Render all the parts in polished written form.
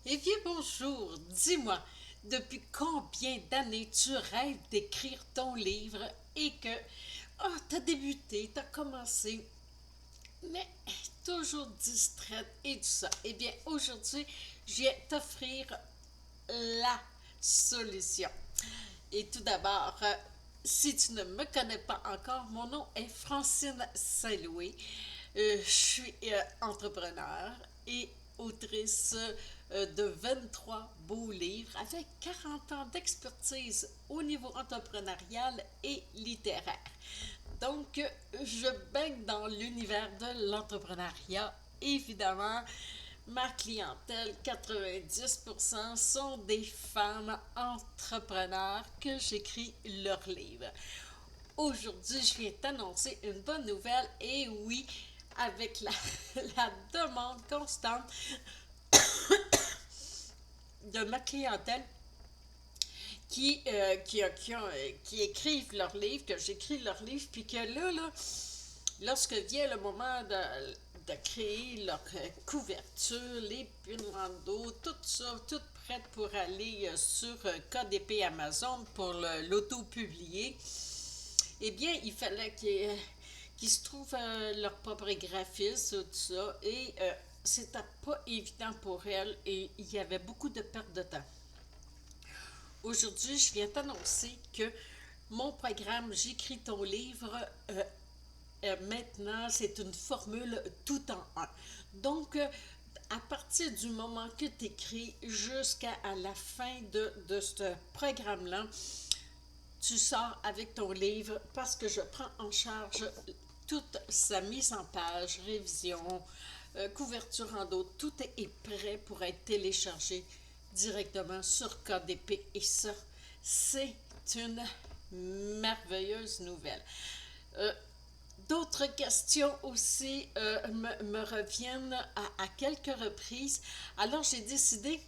Eh bien, bonjour, dis-moi, depuis combien d'années tu rêves d'écrire ton livre et que, t'as débuté, t'as commencé, mais toujours distraite et tout ça. Eh bien, aujourd'hui, je viens t'offrir la solution. Et tout d'abord, si tu ne me connais pas encore, mon nom est Francine Saint-Louis. Je suis entrepreneur et autrice de 23 beaux livres avec 40 ans d'expertise au niveau entrepreneurial et littéraire. Donc, je baigne dans l'univers de l'entrepreneuriat. Évidemment, ma clientèle, 90% sont des femmes entrepreneurs que j'écris leurs livres. Aujourd'hui, je viens t'annoncer une bonne nouvelle et oui, avec la demande constante de ma clientèle qui écrivent leurs livres, que j'écris leurs livres, puis que là, lorsque vient le moment de créer leur couverture, les pinrandos, tout ça, tout prête pour aller sur KDP Amazon pour l'auto-publier, eh bien, il fallait qu'ils se trouvent leur propre graphiste, tout ça, et c'était pas évident pour elles et il y avait beaucoup de pertes de temps. Aujourd'hui, je viens t'annoncer que mon programme J'écris ton livre, maintenant, c'est une formule tout en un. Donc, à partir du moment que tu écris jusqu'à la fin de ce programme-là, tu sors avec ton livre parce que je prends en charge toute sa mise en page, révision, couverture en dos, tout est prêt pour être téléchargé directement sur KDP et ça, c'est une merveilleuse nouvelle. Euh, D'autres questions aussi me reviennent à quelques reprises. Alors j'ai décidé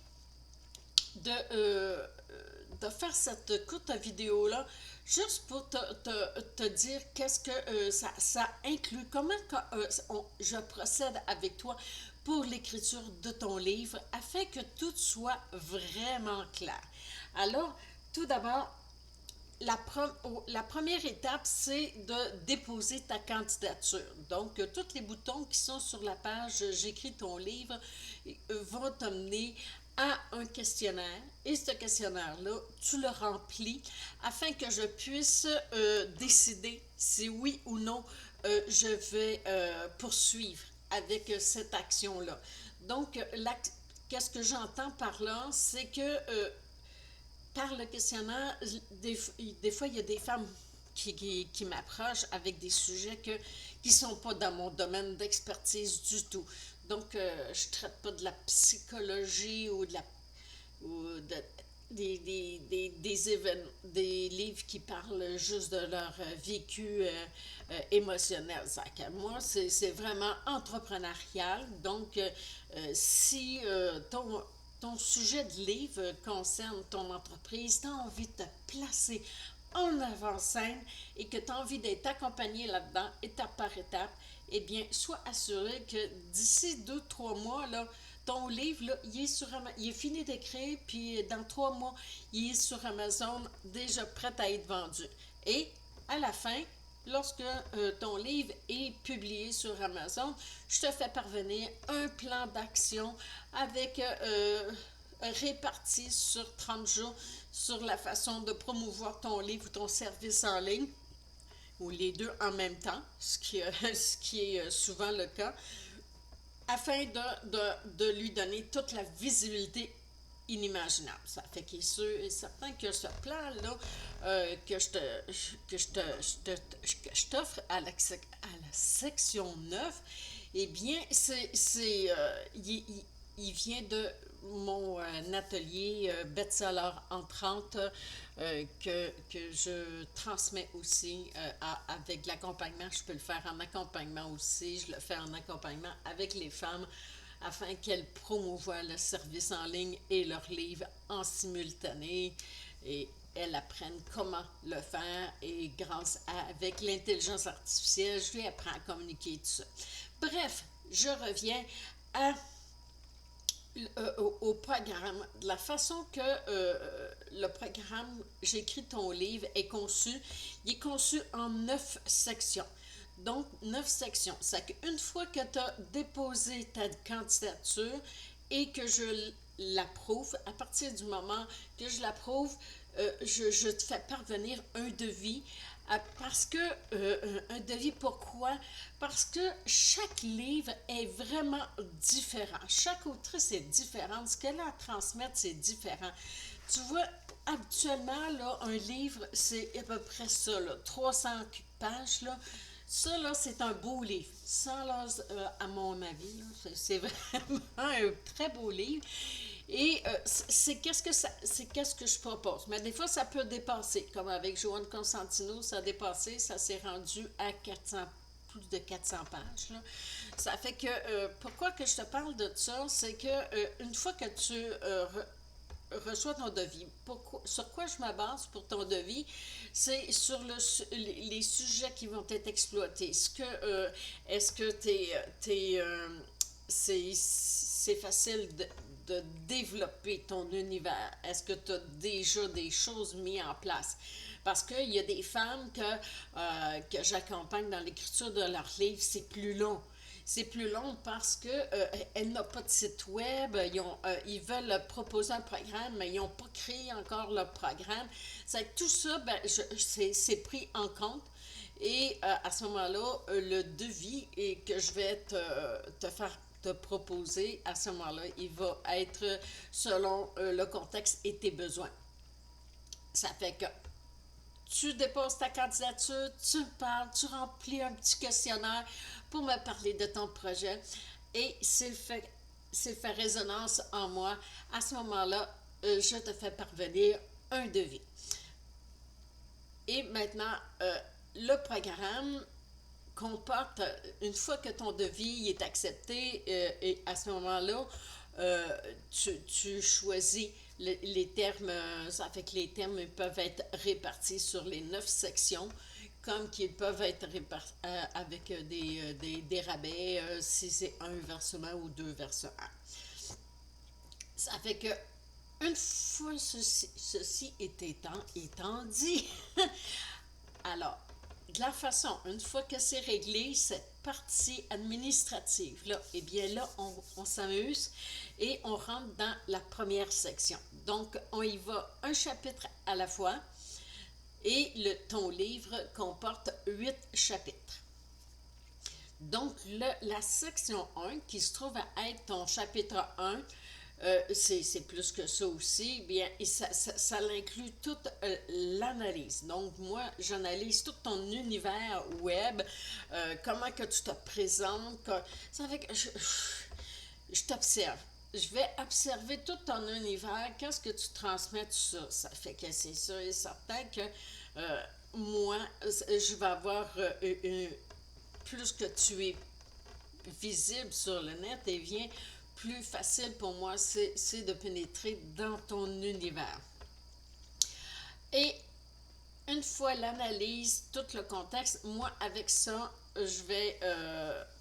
de, euh, de faire cette courte vidéo-là juste pour te dire qu'est-ce que ça inclut, comment je procède avec toi pour l'écriture de ton livre afin que tout soit vraiment clair. Alors, tout d'abord, la première étape, c'est de déposer ta candidature. Donc, tous les boutons qui sont sur la page J'écris ton livre vont t'amener à un questionnaire. Et ce questionnaire-là, tu le remplis afin que je puisse décider si oui ou non je vais poursuivre avec cette action-là. Donc, qu'est-ce que j'entends par là? C'est que par le questionnaire, des fois, il y a des femmes qui m'approchent avec des sujets qui ne sont pas dans mon domaine d'expertise du tout. Donc, je ne traite pas de la psychologie ou de, des événements, des livres qui parlent juste de leur vécu émotionnel. Moi, c'est vraiment entrepreneurial. Donc, si ton sujet de livre concerne ton entreprise, tu as envie de te placer en avant-scène et que tu as envie d'être accompagné là-dedans, étape par étape, eh bien, sois assuré que d'ici 2-3 mois, là, ton livre, là, il est fini d'écrire, puis dans 3 mois, il est sur Amazon, déjà prêt à être vendu. Et à la fin, lorsque ton livre est publié sur Amazon, je te fais parvenir un plan d'action avec réparti sur 30 jours sur la façon de promouvoir ton livre ou ton service en ligne, ou les deux en même temps, ce qui est souvent le cas, afin de lui donner toute la visibilité inimaginable. Ça fait qu'il est sûr et certain que ce plan-là que je t'offre à la section 9, eh bien, il vient de mon atelier Bestseller en 30 que je transmets aussi avec l'accompagnement. Je peux le faire en accompagnement aussi. Je le fais en accompagnement avec les femmes afin qu'elles promouvoient le service en ligne et leurs livres en simultané et elles apprennent comment le faire et avec l'intelligence artificielle, je lui apprends à communiquer tout ça. Bref, je reviens à au programme, de la façon que le programme J'écris ton livre est conçu, il est conçu en 9 sections. Donc, 9 sections. C'est qu'une fois que tu as déposé ta candidature et que je l'approuve, à partir du moment que je l'approuve, je te fais parvenir un devis. Parce que, un devis, pourquoi? Parce que chaque livre est vraiment différent. Chaque autrice est différente. Ce qu'elle a à transmettre, c'est différent. Tu vois, habituellement, là, un livre, c'est à peu près ça, là, 300 pages, là. Ça, là, c'est un beau livre. Ça, là, à mon avis, là, c'est vraiment un très beau livre. Et c'est qu'est-ce que je propose. Mais des fois, ça peut dépasser. Comme avec Joanne Constantino, ça a dépassé, ça s'est rendu à 400, plus de 400 pages. Là. Ça fait que, pourquoi que je te parle de ça, c'est que une fois que tu reçois ton devis. Sur quoi je me base pour ton devis? C'est sur les sujets qui vont être exploités. Est-ce que c'est facile de développer ton univers? Est-ce que tu as déjà des choses mises en place? Parce qu'il y a des femmes que j'accompagne dans l'écriture de leurs livres, c'est plus long. C'est plus long parce que elle n'a pas de site web, ils veulent proposer un programme, mais ils n'ont pas créé encore leur programme. C'est que tout ça, ben, c'est pris en compte. Et à ce moment-là, le devis que je vais te faire te proposer, à ce moment-là, il va être selon le contexte et tes besoins. Ça fait que tu déposes ta candidature, tu me parles, tu remplis un petit questionnaire pour me parler de ton projet et s'il fait résonance en moi, à ce moment-là, je te fais parvenir un devis. Et maintenant, le programme comporte, une fois que ton devis est accepté, et à ce moment-là, tu choisis les termes, ça fait que les termes peuvent être répartis sur les 9 sections, comme qu'ils peuvent être répartis avec des rabais si c'est un versement ou 2 versements. Ça fait que une fois ceci étant dit, alors, de la façon, une fois que c'est réglé, cette partie administrative-là, eh bien là, on s'amuse et on rentre dans la première section. Donc, on y va un chapitre à la fois et ton livre comporte 8 chapitres. Donc, la section 1, qui se trouve à être ton chapitre 1, c'est plus que ça aussi, bien, et ça inclut toute l'analyse. Donc, moi, j'analyse tout ton univers web, comment que tu te présentes. Ça fait que je t'observe. Je vais observer tout ton univers, qu'est-ce que tu transmets, tout ça. Ça fait que c'est sûr et certain que moi, je vais avoir plus que tu es visible sur le net et bien plus facile pour moi, c'est de pénétrer dans ton univers. Et une fois l'analyse, tout le contexte, moi avec ça, je vais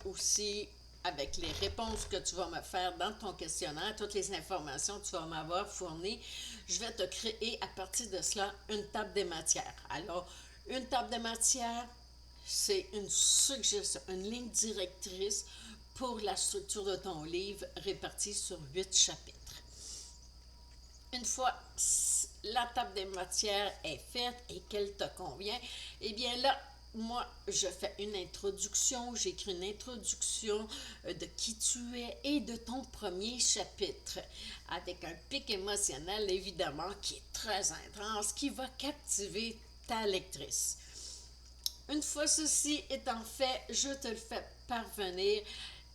aussi, avec les réponses que tu vas me faire dans ton questionnaire, toutes les informations que tu vas m'avoir fournies, je vais te créer à partir de cela une table des matières. Alors, une table des matières, c'est une suggestion, une ligne directrice pour la structure de ton livre répartie sur 8 chapitres. Une fois la table des matières est faite et qu'elle te convient, eh bien là, moi, je fais une introduction, j'écris une introduction de qui tu es et de ton premier chapitre, avec un pic émotionnel, évidemment, qui est très intense, qui va captiver ta lectrice. Une fois ceci étant fait, je te le fais parvenir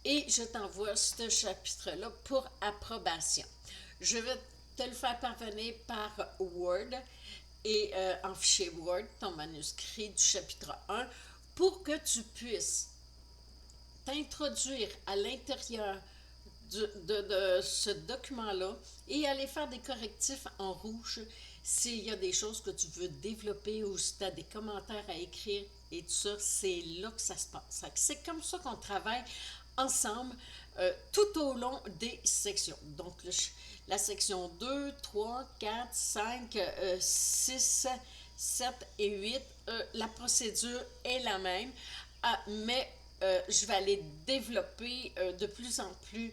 et je t'envoie ce chapitre-là pour approbation. Je vais te le faire parvenir par Word et en fichier Word, ton manuscrit du chapitre 1, pour que tu puisses t'introduire à l'intérieur de ce document-là et aller faire des correctifs en rouge s'il y a des choses que tu veux développer ou si tu as des commentaires à écrire et tout ça, c'est là que ça se passe. C'est comme ça qu'on travaille ensemble tout au long des sections. Donc, la section 2, 3, 4, 5, 6, 7 et 8, la procédure est la même, mais je vais aller développer de plus en plus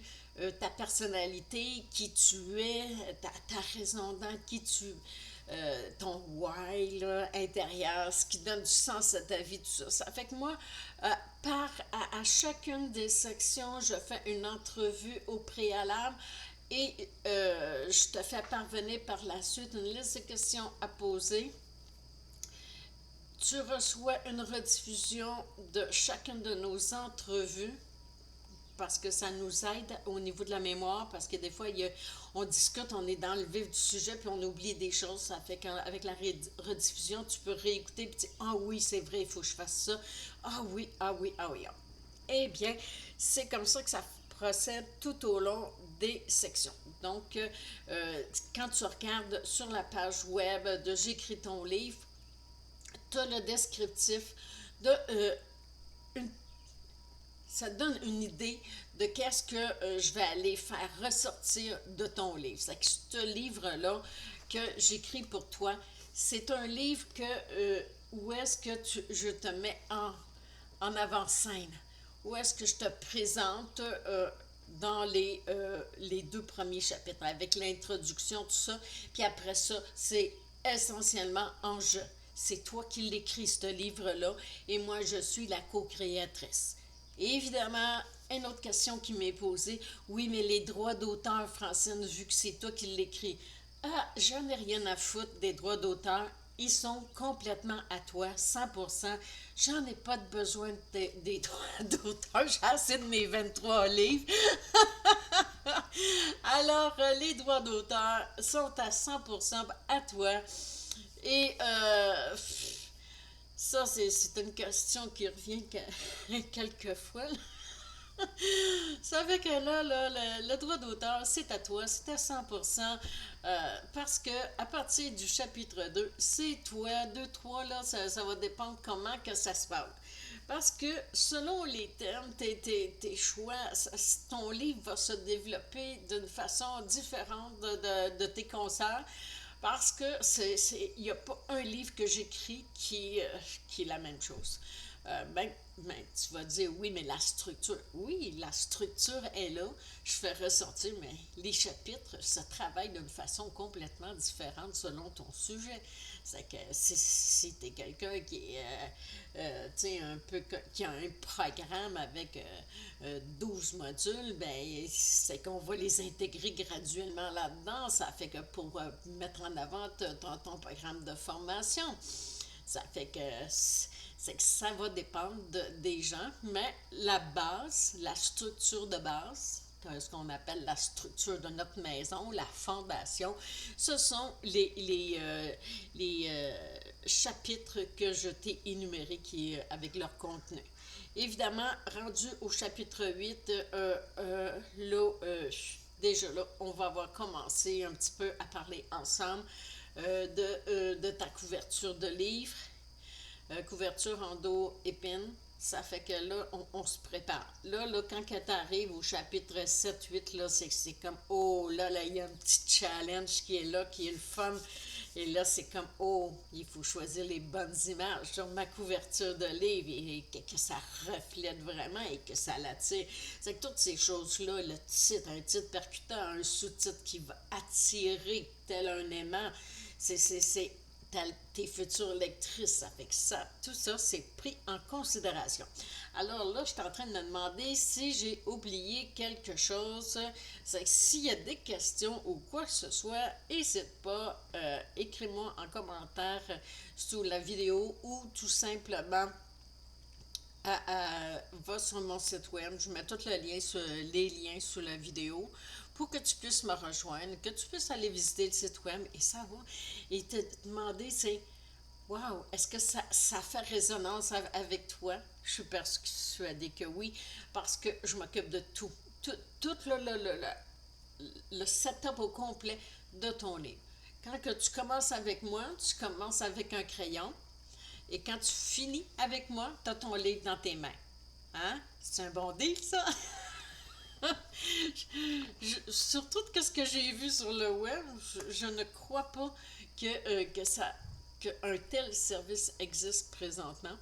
ta personnalité, qui tu es, ta raison d'être, qui tu ton why là, intérieur, ce qui donne du sens à ta vie, tout ça. Ça fait que moi, à chacune des sections, je fais une entrevue au préalable et je te fais parvenir par la suite une liste de questions à poser. Tu reçois une rediffusion de chacune de nos entrevues parce que ça nous aide au niveau de la mémoire, parce que des fois, on discute, on est dans le vif du sujet, puis on oublie des choses. Ça fait qu'avec la rediffusion, tu peux réécouter et dire, ah oui, c'est vrai, il faut que je fasse ça. Ah oui, ah oui, ah oui. Ah. Eh bien, c'est comme ça que ça procède tout au long des sections. Donc, quand tu regardes sur la page web de J'écris ton livre, tu as le descriptif de une ça te donne une idée de qu'est-ce que je vais aller faire ressortir de ton livre. C'est que ce livre-là que j'écris pour toi, c'est un livre où est-ce que je te mets en avant-scène, où est-ce que je te présente dans les deux premiers chapitres, avec l'introduction, tout ça, puis après ça, c'est essentiellement en jeu. C'est toi qui l'écris, ce livre-là, et moi, je suis la co-créatrice. Et évidemment, une autre question qui m'est posée, oui, mais les droits d'auteur, Francine, vu que c'est toi qui l'écris, ah, j'en ai rien à foutre des droits d'auteur. Ils sont complètement à toi, 100%. J'en ai pas de besoin des droits d'auteur. J'ai assez de mes 23 livres. Alors, les droits d'auteur sont à 100% à toi. Et ça, c'est une question qui revient quelquefois. Ça fait que là, le droit d'auteur, c'est à toi, c'est à 100%, parce que à partir du chapitre 2, c'est toi, 2, 3, là, ça va dépendre comment que ça se passe. Parce que selon les thèmes, tes choix, ton livre va se développer d'une façon différente de tes concerts. Parce que il n'y a pas un livre que j'écris qui est la même chose. Tu vas dire, oui, mais la structure. Oui, la structure est là. Je fais ressortir, mais les chapitres se travaillent d'une façon complètement différente selon ton sujet. C'est que si tu es quelqu'un qui est, un peu, qui a un programme avec 12 modules, ben, c'est qu'on va les intégrer graduellement là-dedans. Ça fait que pour mettre en avant ton programme de formation, ça fait que c'est que ça va dépendre des gens, mais la base, la structure de base, ce qu'on appelle la structure de notre maison, la fondation, ce sont les chapitres que je t'ai énumérés avec leur contenu. Évidemment, rendu au chapitre 8, déjà là, on va avoir commencé un petit peu à parler ensemble de ta couverture de livre. Couverture en dos épine, ça fait que là, on se prépare. Là, quand tu arrives au chapitre 7-8, là, c'est comme, oh, là, il y a un petit challenge qui est là, qui est le fun. Et là, c'est comme, oh, il faut choisir les bonnes images sur ma couverture de livre et que ça reflète vraiment et que ça l'attire. C'est que toutes ces choses-là, le titre, un titre percutant, un sous-titre qui va attirer tel un aimant, c'est tes futures lectrices, ça fait que ça, tout ça, c'est pris en considération. Alors là, je suis en train de me demander si j'ai oublié quelque chose. C'est que s'il y a des questions ou quoi que ce soit, n'hésite pas, écris-moi en commentaire sous la vidéo ou tout simplement va sur mon site web. Je mets tous les liens sous la vidéo pour que tu puisses me rejoindre, que tu puisses aller visiter le site web et savoir et te demander, c'est wow, est-ce que ça fait résonance avec toi? Je suis persuadée que oui, parce que je m'occupe de tout. Tout le setup au complet de ton livre. Quand que tu commences avec moi, tu commences avec un crayon. Et quand tu finis avec moi, tu as ton livre dans tes mains. Hein? C'est un bon deal, ça? Surtout de ce que j'ai vu sur le web, je ne crois pas qu'un tel service existe présentement.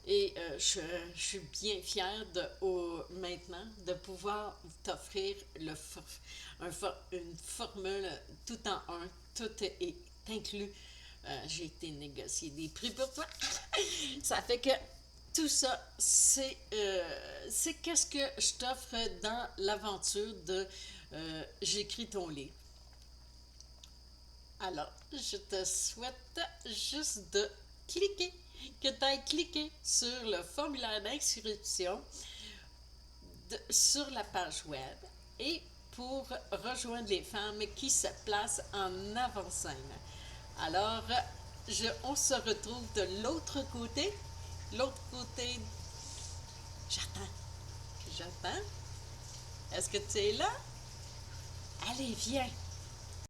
Et je suis bien fière maintenant de pouvoir t'offrir une formule tout en un. Tout est inclus. J'ai été négocier des prix pour toi. Ça fait que tout ça, c'est qu'est-ce que je t'offre dans l'aventure de J'écris ton livre. Alors, je te souhaite juste de cliquer, que tu ailles cliquer sur le formulaire d'inscription sur la page web et pour rejoindre les femmes qui se placent en avant-scène. Alors, on se retrouve de l'autre côté. L'autre côté, j'attends. J'attends. Est-ce que tu es là? Allez, viens.